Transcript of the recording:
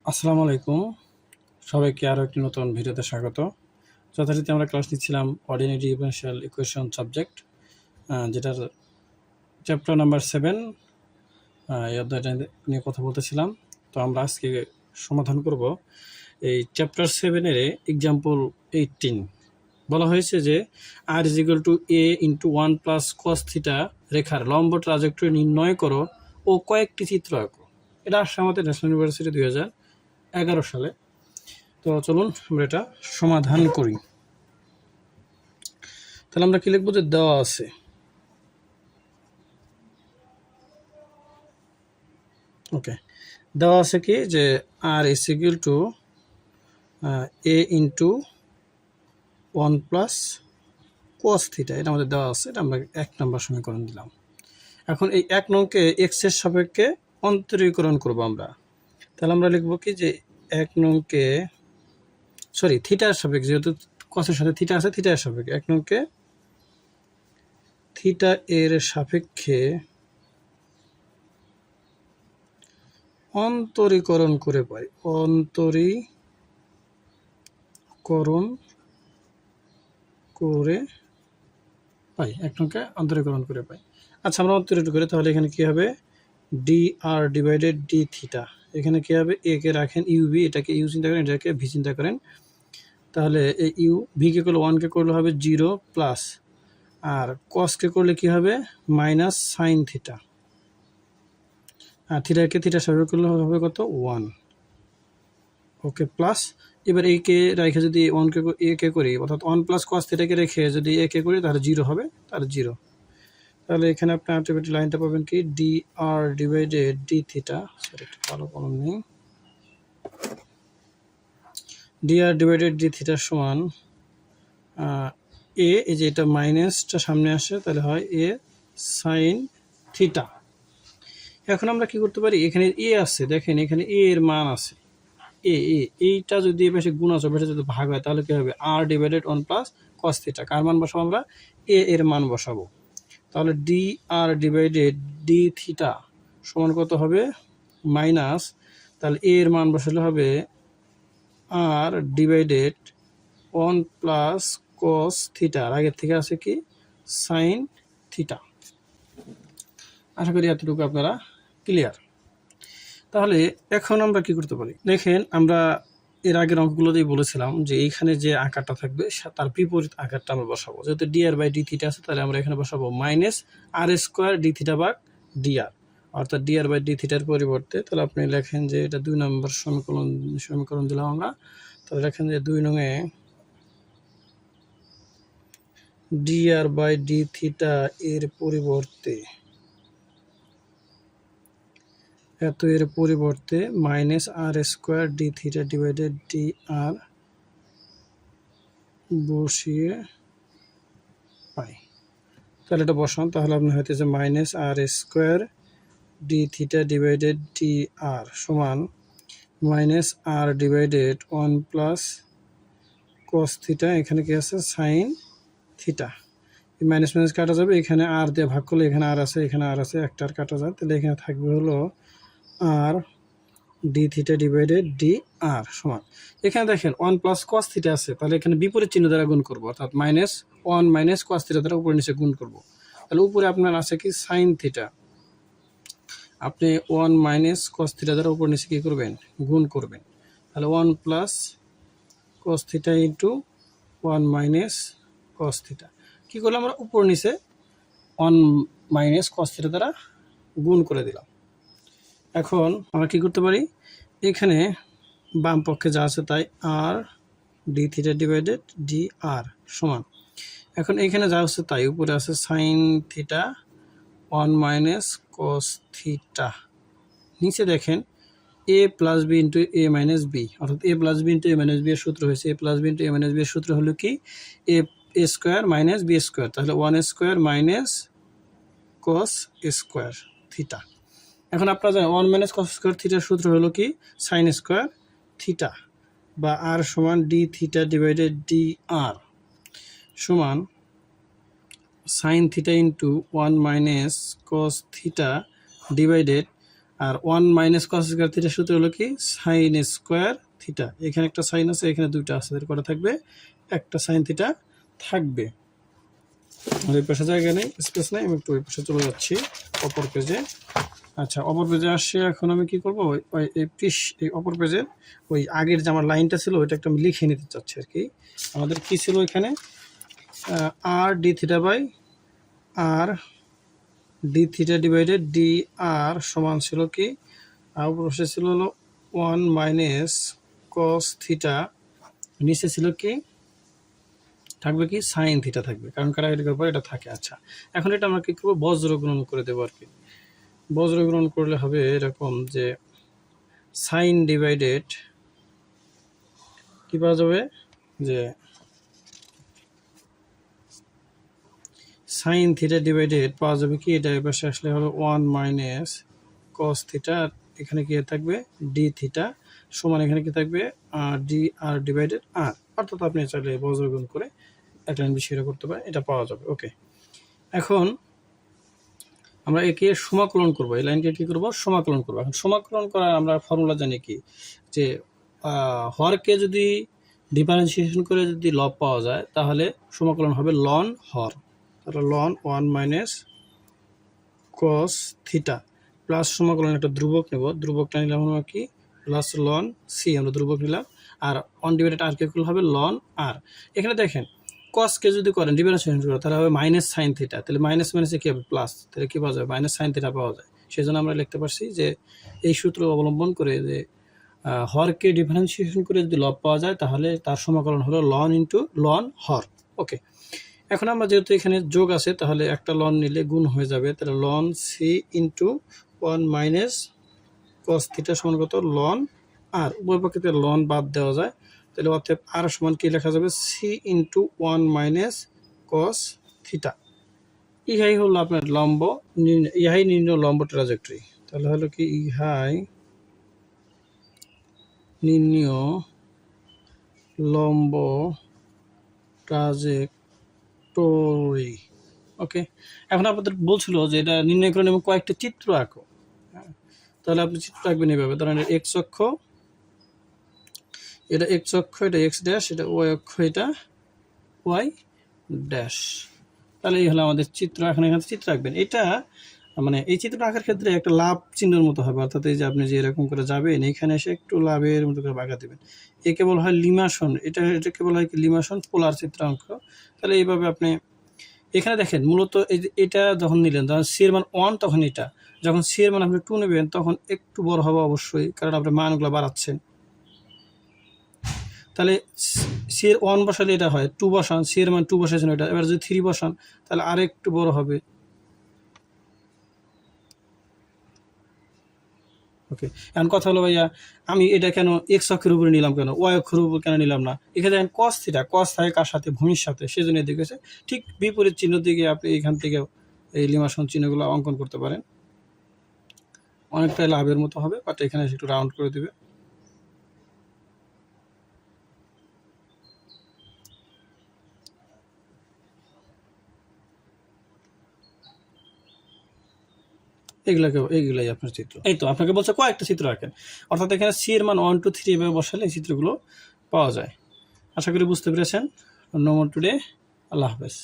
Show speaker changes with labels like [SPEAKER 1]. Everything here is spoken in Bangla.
[SPEAKER 1] আসসালামু আলাইকুম। সবাইকে আরও একটি নতুন ভিডিওতে স্বাগত। যথারীতি আমরা ক্লাস নিচ্ছিলাম অর্ডিনারি ডিফারেনশিয়াল ইকুয়েশন সাবজেক্ট, যেটার চ্যাপ্টার নাম্বার 7। এই অধ্যায়টা নিয়ে কথা বলতেছিলাম। তো আমরা আজকে সমাধান করব এই চ্যাপ্টার 7-এর এক্সাম্পল 18। বলা হয়েছে যে R is equal to A into 1 plus cos theta রেখার লম্ব ট্রাজেক্টরি নির্ণয় করো ও কয়েকটি চিত্র আঁকো। এটা আসছে আমাদের ন্যাশনাল ইউনিভার্সিটি 2011 সালে। তো চলুন আমরা এটা সমাধান করি। তাহলে আমরা কি লিখবো, যে দেওয়া আছে ওকে, দেওয়া আছে কি যে R is equal to A into 1 plus cos theta, এটা আমাদের দেওয়া আছে। এটা আমরা 1 নম্বর সমীকরণ দিলাম। এখন এই 1 নংকে এক্স এর সাপেক্ষে অন্তরীকরণ করব আমরা। তাহলে আমরা লিখবো কি যে 1 নংকে থিটার সাপেক্ষে, যেহেতু কসের সাথে থিটা আছে, থিটার সাপেক্ষে 1 নংকে থিটা এর সাপেক্ষে অন্তরীকরণ করে পাই, অন্তরীকরণ করে পাই, 1 নংকে অন্তরীকরণ করে পাই। আচ্ছা, আমরা অন্তরীকরণ করি, তাহলে এখানে কি হবে, ডি আর ডিভাইডেড ডি থিটা। এখানে কি হবে, এ কে রাখেন ইউবি, এটাকে ইউ চিন্তা করেন, এটাকে ভি চিন্তা করেন। তাহলে এই ইউ ভিকে করলে 1 কে করলে হবে 0 প্লাস, আর কসকে করলে কি হবে মাইনাস সাইন থিটা, আর থিটাকে থিটার সাপেক্ষে করলে হবে কত 1। ওকে, প্লাস এবার এ কে রেখে যদি 1 কে এ কে করি, অর্থাৎ 1 প্লাস কস থিটাকে রেখে যদি এ কে করি, তাহলে 0 হবে, তাহলে 0। তাহলে এখানে আপনি আলটিমেটলি লাইনটা পাবেন কি, ডি আর ডিভাইডেড ডি থিটা, সরি একটু ভালো কলম নেই, ডি আর ডিভাইডেড ডি থিটা সমান এ, এই যে এটা মাইনাসটা সামনে আসে, তাহলে হয় এ সাইন থিটা। এখন আমরা কি করতে পারি, এখানে এ আছে, দেখেন এখানে এ এর মান আছে, এইটা যদি এ পাশে গুণ আছে, পাশে যদি ভাগ হয়, তাহলে কি হবে আর ডিভাইডেড 1 প্লাস কস থিটা। কার মান বসাবো আমরা, এ এর মান বসাবো। তাহলে ডি আর ডিভাইডেড ডি থিটা সমান কত হবে মাইনাস, তাহলে এ এর মান বসালে হবে আর ডিভাইডেড 1 প্লাস কস থিটা, আর আগের থেকে আছে কি সাইন থিটা। আশা করি এতটুকু আপনারা ক্লিয়ার। তাহলে এখন আমরা কি করতে পারি, দেখেন আমরা এর আগের অঙ্কগুলোতেই বলেছিলাম যে এইখানে যে আকারটা থাকবে তার বিপরীত আকারটা আমরা বসাবো। যেহেতু D R by D theta আছে, তাহলে আমরা এখানে বসাবো minus R square D theta ভাগ ডি আর, অর্থাৎ ডি আর বাই ডি থিটার পরিবর্তে তাহলে আপনি লেখেন যে এটা 2 নম্বর সমীকরণ দিলাম আমরা। তাহলে লেখেন যে 2 নঙে D R by D theta এর পরিবর্তে এর পরিবর্তে minus R square D theta divided D R বসিয়ে পাই। তাহলে এটা বসান, তাহলে আপনার হইতেছে minus R square D theta divided D R সমান minus R divided 1 plus cos theta, এখানে কি আছে সাইন থিটা। এই মাইনাস মাইনাস কাটা যাবে, এখানে আর দিয়ে ভাগ করলে এখানে আর আছে, এখানে আর আছে, একটা আর কাটা যায়, তাহলে এখানে থাকবে হলো আর D theta divided D R সমান, এখানে দেখেন 1 প্লাস কস থিটা আছে, তাহলে এখানে বিপরীত চিহ্ন দ্বারা গুণ করবো, অর্থাৎ মাইনাস 1 মাইনাস কস থিটা দ্বারা উপরে নিচে গুণ করব। তাহলে উপরে আপনার আছে কি সাইন থিটা, আপনি 1 মাইনাস কস থিটা দ্বারা উপর নিচে কী করবেন গুণ করবেন। তাহলে 1 plus cos theta into 1 minus cos theta, কী করলাম আমরা উপর নিচে 1 মাইনাস কস থিটা দ্বারা গুণ করে দিলাম। এখন আমরা কি করতে পারি, এখানে বাম পক্ষে যা আছে তাই আর D theta divided D R সমান, এখন এখানে যা আছে তাই উপরে আছে sine theta 1 minus cos theta, নিচে দেখেন এ প্লাস বি ইন্টু এ মাইনাস বি, অর্থাৎ এ প্লাস বি ইন্টু এ মাইনাস বি এর সূত্র হয়েছে, এ প্লাস বি ইন্টু এ মাইনাস বি এর সূত্র হলো কি এ স্কোয়ার মাইনাস বি স্কোয়ার, তাহলে 1 square minus cos square theta. এখন আপনারা জানেন 1 মাইনাস কস স্কোয়ার থিটার সূত্র হলো কি সাইন স্কোয়ার থিটা, বা আর সমান D theta divided D R সমান sine theta into 1 minus cos theta divided আর 1 মাইনাস কস স্কোয়ার থিটা সূত্র হলো কি সাইন স্কোয়ার থিটা। এখানে একটা সাইন আছে, এখানে দুইটা আছে, এর কটা থাকবে একটা সাইন থিটা থাকবে। ওই পাশে জায়গা নেই, স্পেস নেই, আমি একটু ওই পাশে চলে যাচ্ছি অপর পেজে। আচ্ছা, অপর পেজে আসছে। এখন আমি কি করবো, এই অপর পেজের ওই আগের যে আমার লাইনটা ছিল ওইটা একটা আমি লিখে নিতে চাচ্ছি আর কি। আমাদের কি ছিল এখানে, R D theta by R D theta divided D R সমান ছিল কি, উপরে ছিল হলো 1 মাইনাস কস থিটা, নিচে ছিল কি থাকবে কি সাইন থিটা থাকবে, কারণ কাটাকাটির পর এটা থাকে। আচ্ছা, এখন এটা আমরা কি করবো, বজ্র গুণন করে দেবো আর কি। বজ্র গুণন করলে হবে এরকম যে সাইন ডিভাইডেড কি পাওয়া যাবে, যে সাইন থিটা ডিভাইডেড পাওয়া যাবে কি, এটা এর পাশে আসলে হবে 1 মাইনাস কস থিটা, এখানে কি থাকবে ডি থিটা সমান এখানে কি থাকবে ডি আর ডিভাইডেড আর, অর্থাৎ আপনি চাইলে বজ্রগুণ করে এক লাইন বেশি করতে পারেন, এটা পাওয়া যাবে। ওকে, এখন আমরা একে সমাকলন করব, এই লাইনকে কি করব সমাকলন করব। এখন সমাকলন করার আমরা ফর্মুলা জানি কি, যে হরকে যদি ডিফারেন্সিয়েশন করে যদি লব পাওয়া যায় তাহলে সমাকলন হবে লন হর, তাহলে লন 1 মাইনাস কস থিটা প্লাস সমাকলন একটা ধ্রুবক নেব, ধ্রুবকটা নিলাম আমরা কি প্লাস লন সি, আমরা ধ্রুবক নিলাম, আর 1 ডিভাইডেড আর কে হবে লন আর। এখানে দেখেন কসকে যদি করেন ডিফারেন্সিয়েশন করেন তাহলে হবে মাইনাস সাইন থিটা, তাহলে মাইনাস মাইনাসে কি হবে প্লাস, তাহলে কি পাওয়া যাবে মাইনাস সাইন থিটা পাওয়া যায়। সেই জন্য আমরা লিখতে পারছি যে এই সূত্র অবলম্বন করে যে হরকে ডিফারেন্সিয়েশন করে যদি লব পাওয়া যায় তাহলে তার সমাকলন হলো লন ইন্টু লন হর। ওকে, এখন আমরা যেহেতু এখানে যোগ আছে তাহলে একটা লন নিলে গুণ হয়ে যাবে, তাহলে লন C into 1 minus cos theta সমান কত লন আর, উভয় পক্ষে লন বাদ দেওয়া যায়, তাহলে অতএব আর সমান কি লেখা যাবে C into 1 minus cos theta. ইহাই হলো আপনার লম্ব, ইহাই নির্ণয় লম্ব ট্রাজেক্টরি, তাহলে হলো কি ইহাই নির্ণয় লম্ব ট্রাজেক্টরি। ওকে, এখন আপনাদের বলছিল যে এটা নির্ণয় করেন এবং কয়েকটা চিত্র আঁকো, তাহলে আপনি চিত্র আঁকবেন এইভাবে, ধরেন এক্স অক্ষ, এটা এক্স অক্ষ, এটা এক্স ড্যাশ, এটা ওয়াই অক্ষ, এটা ওয়াই ড্যাশ, তাহলে এই হলো আমাদের চিত্র। এখন এখানে চিত্র আঁকবেন, এটা মানে এই চিত্র আঁকার ক্ষেত্রে একটা লাভ চিহ্নের মতো হবে, অর্থাৎ এই যে আপনি যে এরকম করে যাবেন এখানে এসে একটু লাভের মতো করে বাঁকা দেবেন, একে বলা হয় লিমাসন, এটাকে বলা হয় কি লিমাসন, পোলার চিত্রাঙ্ক। তাহলে এইভাবে আপনি এখানে দেখেন মূলত এই যে এটা যখন নিলেন, যখন সি এর মান 1 তখন এটা, যখন সি এর মান আপনি 2 নেবেন তখন একটু বড় হবে অবশ্যই, কারণ আপনি মানগুলো বাড়াচ্ছেন। তাহলে সি এর 1 বসালে এটা হয়, 2 বসান, সি এর মান 2 বসাইছেন এটা, এবার যদি 3 বসান তাহলে আর একটু বড় হবে। ওকে, এখন কথা হলো ভাইয়া আমি এটা কেন এক্স অক্ষের উপরে নিলাম, কেন ওয়াই অক্ষের উপর কেন নিলাম না, এখানে দেখেন কস থিটা, কস থাকে কার সাথে ভূমির সাথে, সেজন্য এদিকে আছে। ঠিক বিপরীত চিহ্ন দিকে আপনি এখান থেকে এই লিমাসন চিহ্নগুলো অঙ্কন করতে পারেন, অনেকটাই লাভের মতো হবে, বাট এখানে একটু রাউন্ড করে দিবে। এইগুলাই আপনার চিত্র। এই তো আপনাকে বলছে কয়েকটা চিত্র আঁকেন, অর্থাৎ এখানে সি এর মান 1 2 3 এভাবে বসালে এই চিত্রগুলো পাওয়া যায়। আশা করি বুঝতে পেরেছেন। নো মোর টুডে, আল্লাহ হাফেজ।